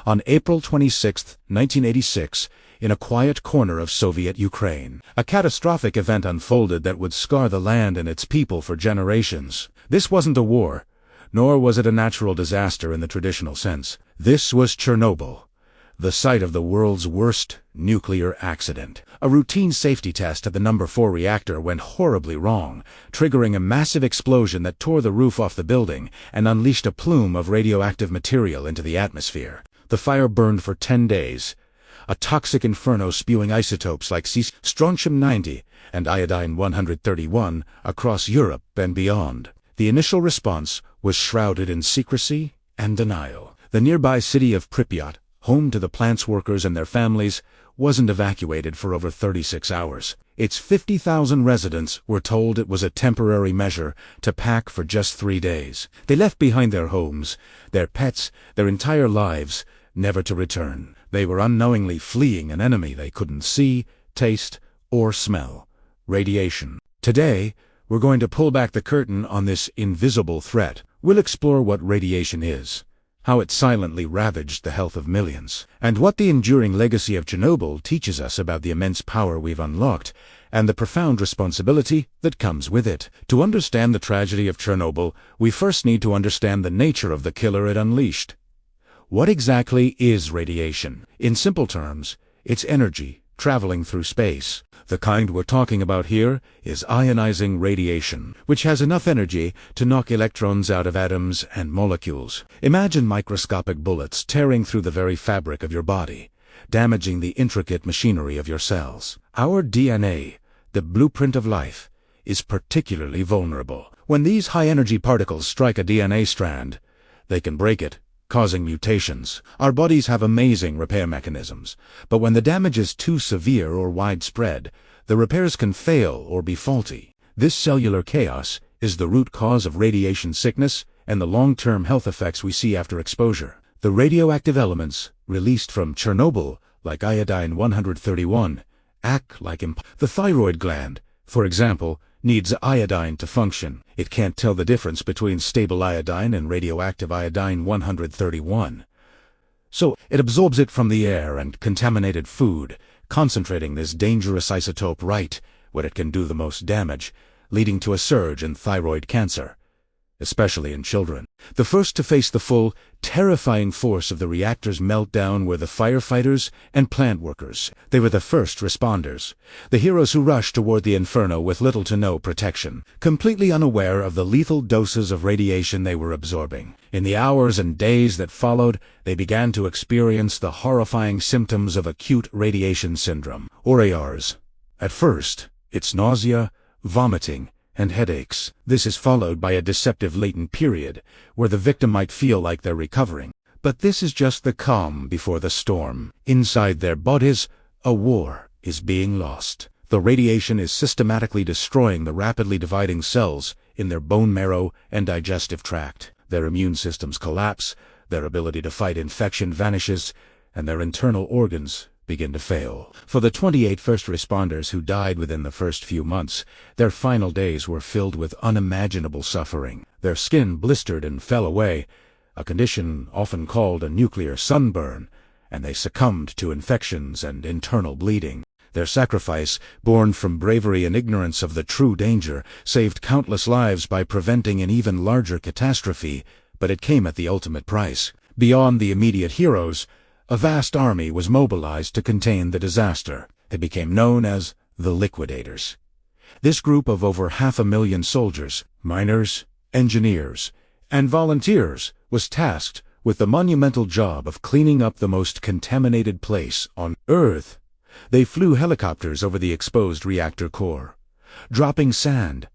on April 26, 1986, in a quiet corner of Soviet Ukraine. A catastrophic event unfolded that would scar the land and its people for generations. This wasn't a war, nor was it a natural disaster in the traditional sense. This was Chernobyl, the site of the world's worst nuclear accident. A routine safety test at the No. 4 reactor went horribly wrong, triggering a massive explosion that tore the roof off the building and unleashed a plume of radioactive material into the atmosphere. The fire burned for 10 days, a toxic inferno spewing isotopes like strontium-90 and iodine-131 across Europe and beyond. The initial response was shrouded in secrecy and denial. The nearby city of Pripyat, home to the plant's workers and their families, wasn't evacuated for over 36 hours. Its 50,000 residents were told it was a temporary measure to pack for just 3 days. They left behind their homes, their pets, their entire lives, never to return. They were unknowingly fleeing an enemy they couldn't see, taste, or smell: radiation. Today, we're going to pull back the curtain on this invisible threat. We'll explore what radiation is, how it silently ravaged the health of millions, and what the enduring legacy of Chernobyl teaches us about the immense power we've unlocked and the profound responsibility that comes with it. To understand the tragedy of Chernobyl, we first need to understand the nature of the killer it unleashed. What exactly is radiation? In simple terms, it's energy traveling through space. The kind we're talking about here is ionizing radiation, which has enough energy to knock electrons out of atoms and molecules. Imagine microscopic bullets tearing through the very fabric of your body, damaging the intricate machinery of your cells. Our DNA, the blueprint of life, is particularly vulnerable. When these high-energy particles strike a DNA strand, they can break it, causing mutations. Our bodies have amazing repair mechanisms, but when the damage is too severe or widespread, the repairs can fail or be faulty. This cellular chaos is the root cause of radiation sickness and the long-term health effects we see after exposure. The radioactive elements released from Chernobyl, like iodine-131, act like the thyroid gland, for example, needs iodine to function. It can't tell the difference between stable iodine and radioactive iodine-131. So it absorbs it from the air and contaminated food, concentrating this dangerous isotope right where it can do the most damage, leading to a surge in thyroid cancer, especially in children. The first to face the full, terrifying force of the reactor's meltdown were the firefighters and plant workers. They were the first responders, the heroes who rushed toward the inferno with little to no protection, completely unaware of the lethal doses of radiation they were absorbing. In the hours and days that followed, they began to experience the horrifying symptoms of acute radiation syndrome, or ARS. At first, it's nausea, vomiting, and headaches. This is followed by a deceptive latent period, where the victim might feel like they're recovering. But this is just the calm before the storm. Inside their bodies, a war is being lost. The radiation is systematically destroying the rapidly dividing cells in their bone marrow and digestive tract. Their immune systems collapse, their ability to fight infection vanishes, and their internal organs begin to fail. For the 28 first responders who died within the first few months, their final days were filled with unimaginable suffering. Their skin blistered and fell away, a condition often called a nuclear sunburn, and they succumbed to infections and internal bleeding. Their sacrifice, born from bravery and ignorance of the true danger, saved countless lives by preventing an even larger catastrophe, but it came at the ultimate price. Beyond the immediate heroes, a vast army was mobilized to contain the disaster. They became known as the Liquidators. This group of over 500,000 soldiers, miners, engineers, and volunteers was tasked with the monumental job of cleaning up the most contaminated place on Earth. They flew helicopters over the exposed reactor core, dropping sand,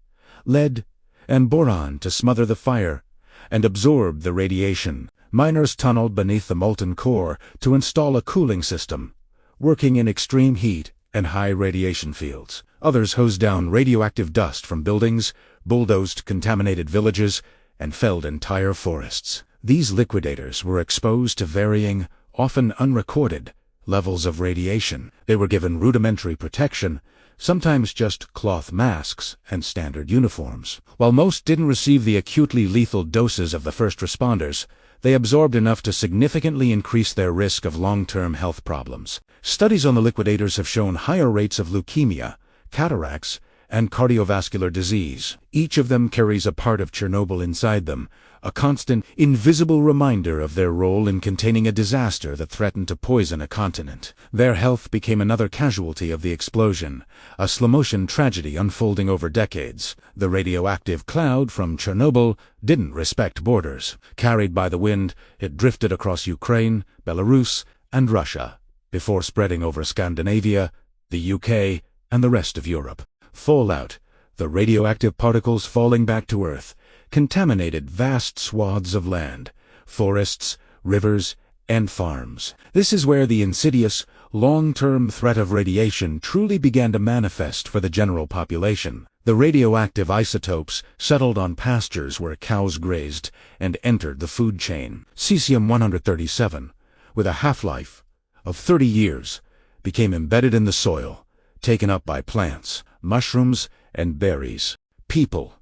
lead, and boron to smother the fire and absorb the radiation. Miners tunneled beneath the molten core to install a cooling system, working in extreme heat and high radiation fields. Others hosed down radioactive dust from buildings, bulldozed contaminated villages, and felled entire forests. These liquidators were exposed to varying, often unrecorded, levels of radiation. They were given rudimentary protection, sometimes just cloth masks and standard uniforms. While most didn't receive the acutely lethal doses of the first responders, they absorbed enough to significantly increase their risk of long-term health problems. Studies on the liquidators have shown higher rates of leukemia, cataracts, and cardiovascular disease. Each of them carries a part of Chernobyl inside them, a constant, invisible reminder of their role in containing a disaster that threatened to poison a continent. Their health became another casualty of the explosion, a slow-motion tragedy unfolding over decades. The radioactive cloud from Chernobyl didn't respect borders. Carried by the wind, it drifted across Ukraine, Belarus, and Russia, before spreading over Scandinavia, the UK, and the rest of Europe. Fallout, the radioactive particles falling back to Earth, contaminated vast swaths of land, forests, rivers, and farms. This is where the insidious, long-term threat of radiation truly began to manifest for the general population. The radioactive isotopes settled on pastures where cows grazed and entered the food chain. Cesium-137, with a half-life of 30 years, became embedded in the soil, taken up by plants, mushrooms, and berries. People,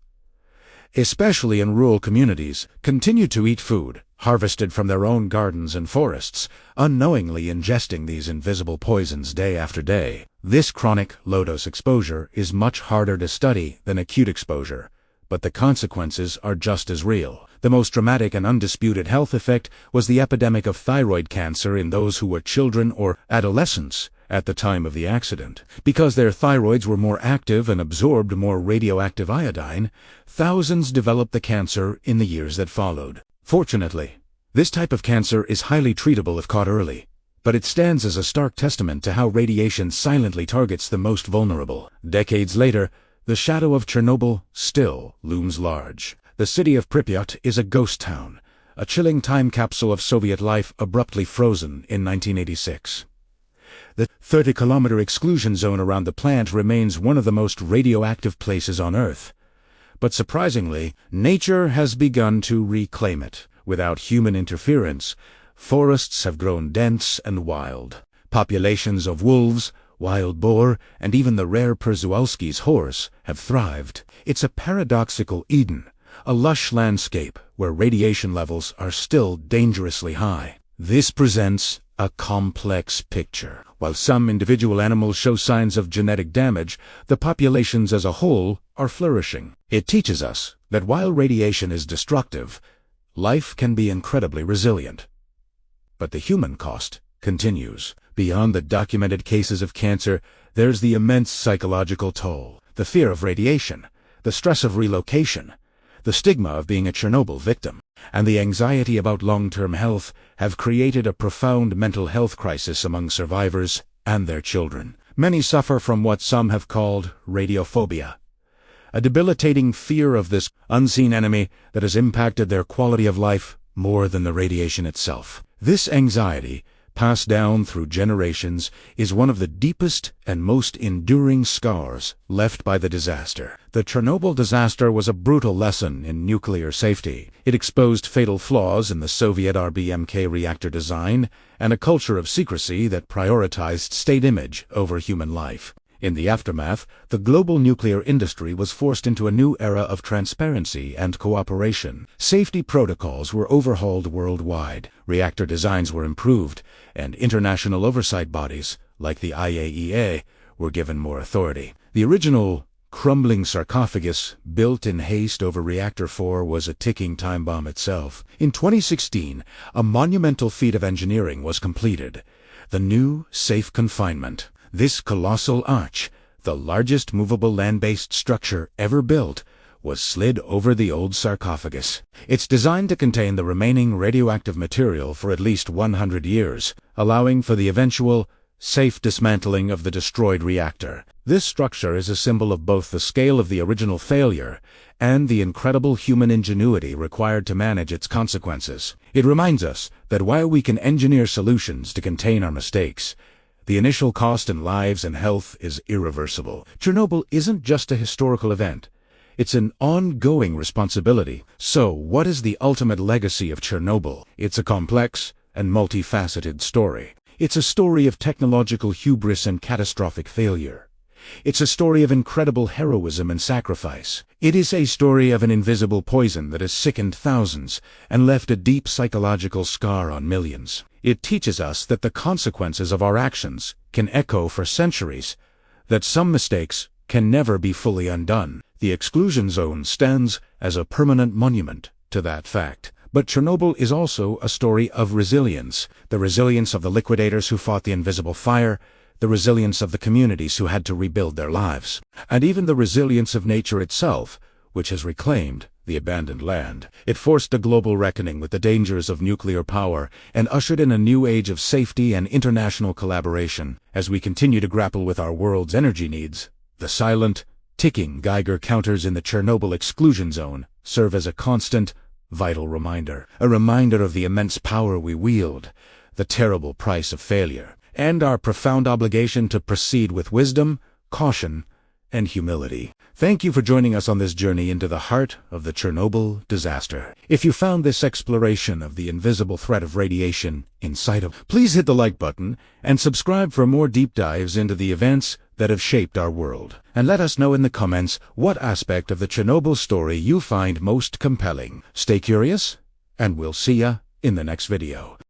especially in rural communities, continued to eat food harvested from their own gardens and forests, unknowingly ingesting these invisible poisons day after day. This chronic, low-dose exposure is much harder to study than acute exposure, but the consequences are just as real. The most dramatic and undisputed health effect was the epidemic of thyroid cancer in those who were children or adolescents at the time of the accident. Because their thyroids were more active and absorbed more radioactive iodine, thousands developed the cancer in the years that followed. Fortunately, this type of cancer is highly treatable if caught early, but it stands as a stark testament to how radiation silently targets the most vulnerable. Decades later, the shadow of Chernobyl still looms large. The city of Pripyat is a ghost town, a chilling time capsule of Soviet life abruptly frozen in 1986. The 30-kilometer exclusion zone around the plant remains one of the most radioactive places on Earth. But surprisingly, nature has begun to reclaim it. Without human interference, forests have grown dense and wild. Populations of wolves, wild boar, and even the rare Przewalski's horse have thrived. It's a paradoxical Eden, a lush landscape where radiation levels are still dangerously high. This presents a complex picture. While some individual animals show signs of genetic damage, the populations as a whole are flourishing. It teaches us that while radiation is destructive, life can be incredibly resilient. But the human cost continues. Beyond the documented cases of cancer, there's the immense psychological toll, the fear of radiation, the stress of relocation, the stigma of being a Chernobyl victim, and the anxiety about long-term health have created a profound mental health crisis among survivors and their children. Many suffer from what some have called radiophobia, a debilitating fear of this unseen enemy that has impacted their quality of life more than the radiation itself. This anxiety, passed down through generations, is one of the deepest and most enduring scars left by the disaster. The Chernobyl disaster was a brutal lesson in nuclear safety. It exposed fatal flaws in the Soviet RBMK reactor design and a culture of secrecy that prioritized state image over human life. In the aftermath, the global nuclear industry was forced into a new era of transparency and cooperation. Safety protocols were overhauled worldwide, reactor designs were improved, and international oversight bodies, like the IAEA, were given more authority. The original crumbling sarcophagus, built in haste over Reactor 4, was a ticking time bomb itself. In 2016, a monumental feat of engineering was completed: the new safe confinement. This colossal arch, the largest movable land-based structure ever built, was slid over the old sarcophagus. It's designed to contain the remaining radioactive material for at least 100 years, allowing for the eventual, safe dismantling of the destroyed reactor. This structure is a symbol of both the scale of the original failure and the incredible human ingenuity required to manage its consequences. It reminds us that while we can engineer solutions to contain our mistakes, the initial cost in lives and health is irreversible. Chernobyl isn't just a historical event. It's an ongoing responsibility. So, what is the ultimate legacy of Chernobyl? It's a complex and multifaceted story. It's a story of technological hubris and catastrophic failure. It's a story of incredible heroism and sacrifice. It is a story of an invisible poison that has sickened thousands and left a deep psychological scar on millions. It teaches us that the consequences of our actions can echo for centuries, that some mistakes can never be fully undone. The exclusion zone stands as a permanent monument to that fact. But Chernobyl is also a story of resilience. The resilience of the liquidators who fought the invisible fire, the resilience of the communities who had to rebuild their lives, and even the resilience of nature itself, which has reclaimed the abandoned land. It forced a global reckoning with the dangers of nuclear power and ushered in a new age of safety and international collaboration. As we continue to grapple with our world's energy needs, the silent, ticking Geiger counters in the Chernobyl exclusion zone serve as a constant, vital reminder. A reminder of the immense power we wield, the terrible price of failure, and our profound obligation to proceed with wisdom, caution, and humility. Thank you for joining us on this journey into the heart of the Chernobyl disaster. If you found this exploration of the invisible threat of radiation insightful, please hit the like button and subscribe for more deep dives into the events that have shaped our world. And let us know in the comments what aspect of the Chernobyl story you find most compelling. Stay curious, and we'll see ya in the next video.